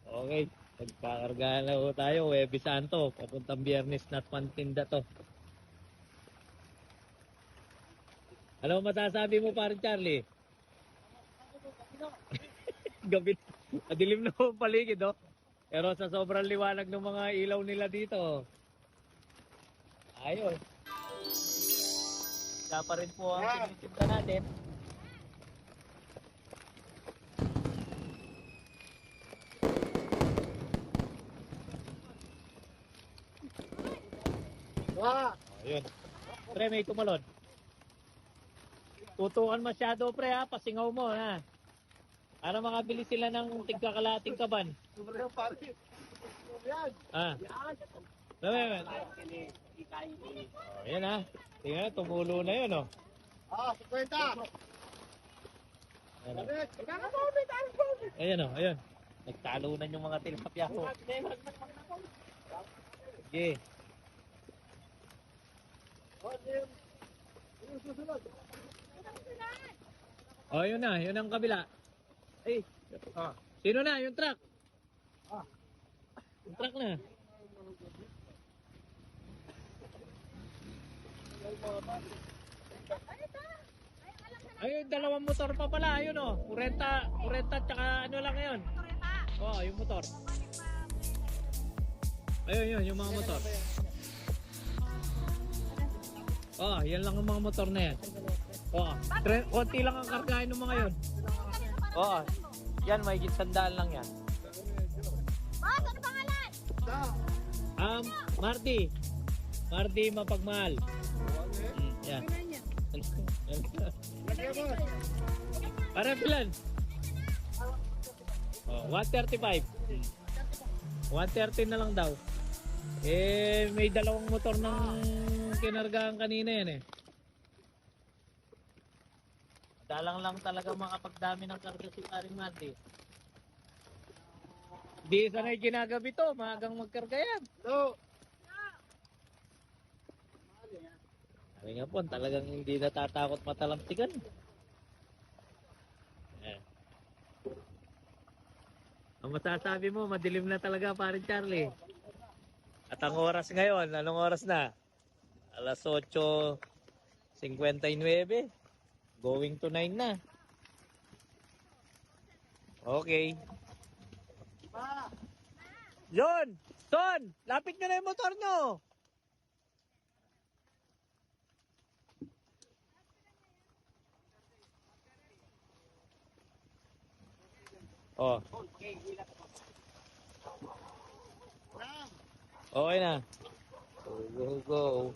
Okay, nagkakargahan na po tayo. Webe Santo, papuntang Biyernes na pantinda to. Ano masasabi mo parin Charlie? Gabi, madilim na po ang paligid, oh. Pero sa sobrang liwanag ng mga ilaw nila dito, ayos. Kaya pa rin po ang tinitinda natin. Ayun. Pre, may tumalon. Tutukan masyado, pre, ha. Pasingaw mo, ha. Para makabili sila ng tigkakalating kaban. Sobrang pare. Yan. Ah. Yan. Ayan, ha. Tingnan, tumulo na yun, oh. 50. Ayan, oh. Ayan, oh. Ayan. Nagtalunan yung mga tilapia ko. Sige. Oh, yun na. Yun ang kabila. Ay. Sino na? Yung truck. Yung truck na. Ayun, dalawang motor pa pala. Ayun, oh. 40 tsaka ano lang ngayon. Oh, yung motor. Ayun, yung mga motor. Oh, yan lang ang mga motor na yan. Oh, konti lang ang kargahin ng mga yun. Oh, yan, may sandaan lang yan. Boss, ano pangalan? Marty. Marty Mapagmahal. Yan. Para pilan? Oh, 135. 130 na lang daw. Eh, may dalawang motor ng kinargahan kanina yan eh. Dalang lang talaga makapagdami ng karga si Paring Marty. Di sanay ginagabi to, maagang magkarga yan. No. Sabi nga po, talagang hindi natatakot matalamtigan. Eh. Ang masasabi mo, madilim na talaga Paring Charlie. At ang oras ngayon, anong oras na? Alas 8:59. Going to 9 na. Okay. Yon! Son! Lapit nyo na yung motor nyo! Oh. Okay na. Go, go, go.